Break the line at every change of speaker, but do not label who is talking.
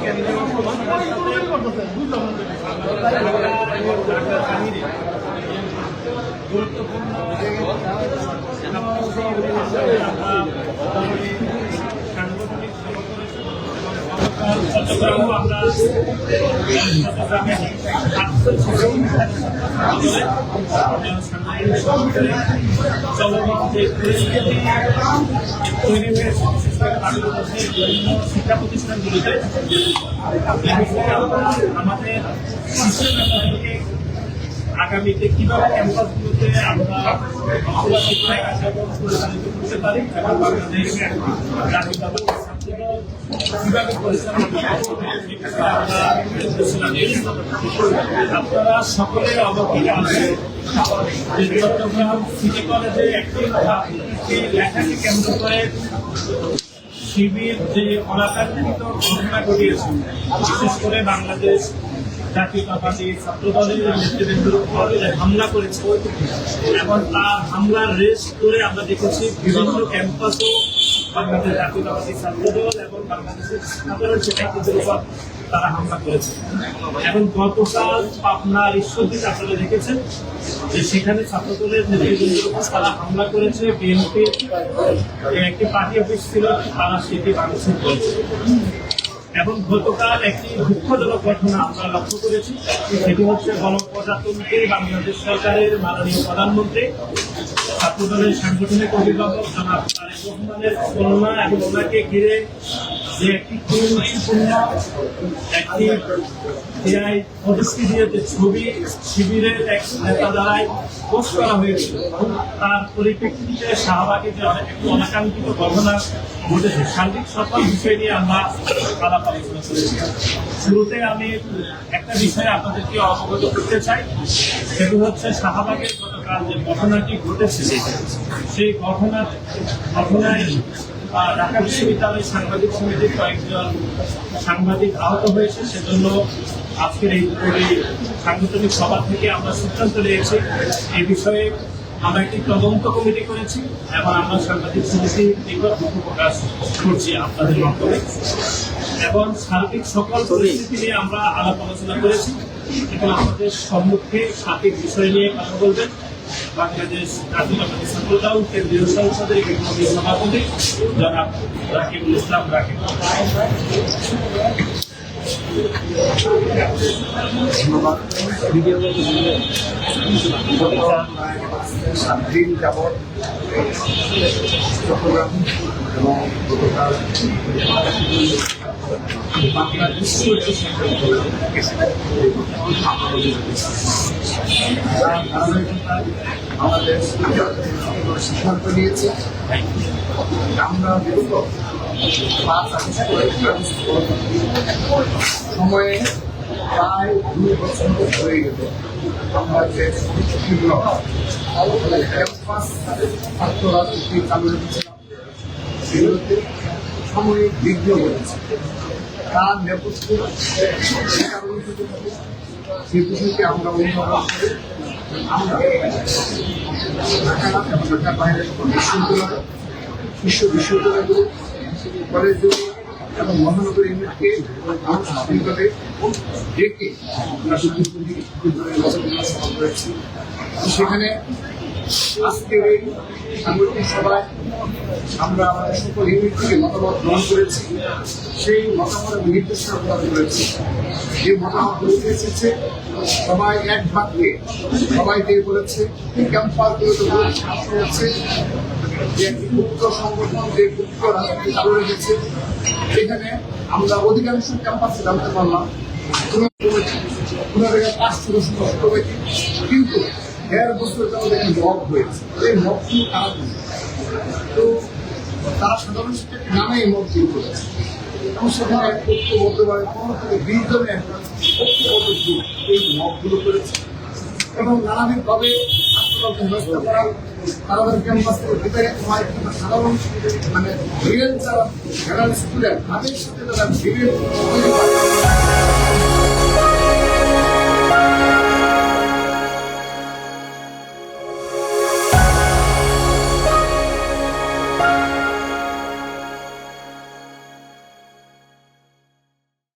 কেন্দ্রীয় গুরুত্বপূর্ণ সাংগঠনিক চট্টগ্রামও আমরা চলমান যে পরিস্থিতি তৈরি হয়েছে বিশেষ করে বাংলাদেশের বিভিন্ন শিক্ষা প্রতিষ্ঠানগুলিতে আমাদের শিক্ষাকে আগামীতে কিভাবে ক্যাম্পাসগুলোতে আমরা শিক্ষায় কার্যক্রম পরিচালিত করতে পারি এবং বাংলাদেশ জাতীয়তাবাদী ছাত্রদল কিভাবে পরিচালনা আপনারা সকলে অবগত আছেন যে চট্টগ্রাম সিটি কলেজে একটি লেখাকে কেন্দ্র করে শিবির যে অনাকাঙ্ক্ষিত ঘটনা ঘটিয়েছে বিশেষ করে বাংলাদেশ জাতীয়তাবাদী ছাত্রদলের নেতৃবৃন্দের উপর হামলা করেছে এবং তার হামলার রেস করে আমরা দেখেছি বিভিন্ন ক্যাম্পাসও বাংলাদেশ জাতীয়তাবাদী ছাত্রদল এবং বাংলাদেশের সাধারণ শিক্ষার্থীদের উপর তারা হামলা করেছে এবং গতকাল পাবনার ঈশ্বরদীতে আপনারা দেখেছেন যে সেখানে ছাত্রদলের নেতৃবৃন্দের উপর তারা হামলা করেছে বিএনপির একটি পার্টি অফিস ছিল তারা সেটি ভাঙচুর করেছে এবং গতকাল একটি দুঃখজনক ঘটনা আমরা লক্ষ্য করেছি সেটি হচ্ছে গণপ্রজাতন্ত্রী বাংলাদেশ সরকারের মাননীয় প্রধানমন্ত্রী ছাত্রদলের সাংগঠনিক অভিভাবক জনাব তারেক রহমানের কন্যা এবং ওনাকে ঘিরে যে একটি গুরুত্বপূর্ণ একটি প্রযুক্তি দিয়ে যে ছবি শিবিরের এক নেতা দ্বারাই পোস্ট করা হয়েছিল তার পরিপ্রেক্ষিতে শাহবাগে যে একটি অনাকাঙ্ক্ষিত ঘটনা ঘটেছে সার্বিক সকল বিষয় নিয়ে আমরা আলাপ আলোচনা করেছি। শুরুতে আমি একটা বিষয়ে আপনাদেরকে অবগত করতে চাই সেটি হচ্ছে শাহবাগের গতকাল যে ঘটনাটি ঘটেছে সেই ঘটনায় ঢাকা বিশ্ববিদ্যালয় সাংবাদিক সমিতির কয়েকজন সাংবাদিক আহত হয়েছে সেজন্য আজকের এই সাংগঠনিক সভা থেকে আমরা সিদ্ধান্ত নিয়েছি এই বিষয়ে আমরা একটি তদন্ত কমিটি করেছি এবং আমরা সাংবাদিক সমিতির নিকট দুঃখ প্রকাশ করছি আপনাদের মাধ্যমে এবং সার্বিক সকল পরিস্থিতি নিয়ে আমরা আলাপ আলোচনা করেছি এবং আমাদের সম্মুখে সার্বিক বিষয় নিয়ে কথা বলবেন বাংলাদেশ জাতীয়তাবাদী ছাত্রদল কেন্দ্রীয় সংসদের বিপ্লবী সভাপতি জনাব রাকিবুল ইসলাম রাকিব।
ধন্যবাদ। দিন যাবৎ চট্টগ্রাম এবং গতকাল বাংলাদেশ আমাদের সিদ্ধান্ত নিয়েছে আমরা বিগত 5 আগস্ট সময়ে প্রায় 2 বছর হয়ে গেল আমরা যে ক্যাম্পাস ছাত্র রাজনীতি চালু রেখেছিলাম সেগুলোতে সাময়িক বিঘ্ন ঘটেছে তার নেপথ্যে সেই বিষয়কে আমরা অনুধাবন করে আমরা ঢাকা এবং ঢাকার বাইরের বিশ্ববিদ্যালয় বিশ্ববিদ্যালয়গুলো কলেজগুলো এবং মহানগর ইউনিটকে আনুষ্ঠানিকভাবে ডেকে আমরা করেছি সেখানে আজকের এই সাংগঠনিক সভায় আমরা আমাদের সকল ইউনিট থেকে মতামত গ্রহণ করেছি সেই মতামতের নির্দেশনা প্রদান করেছি যে মতামতগুলো এসেছে সবাই এক বাক্যে সবাই দিয়ে বলেছে ক্যাম্পাসগুলোতে ছাত্র হচ্ছে যে একটি গুপ্ত সংগঠন যে গুপ্ত রাজনীতি চালু রেখেছে সেখানে আমরা অধিকাংশ ক্যাম্পাসে জানতে পারলাম কোনো জায়গায় 5 থেকে 10 কমিটি কিন্তু 1.5 বছর যাবত একটি মব হয়েছে এই মবগুলো কারা তো তারা সাধারণ শিক্ষার্থীর নামে এই মব শুরু করেছে এবং সেখানে ঐক্য বলতে পারে 15 থেকে 20 জনের ঐক্যবদ্ধ গ্রুপ এই মবগুলো করেছে এবং নানাবিধভাবে ছাত্রদলকে হেনস্থা করা তাদের ক্যাম্পাসের ভিতরে সাধারণ মানে রিয়েল যারা স্টুডেন্ট তাদের সাথে তারা ভিড়ের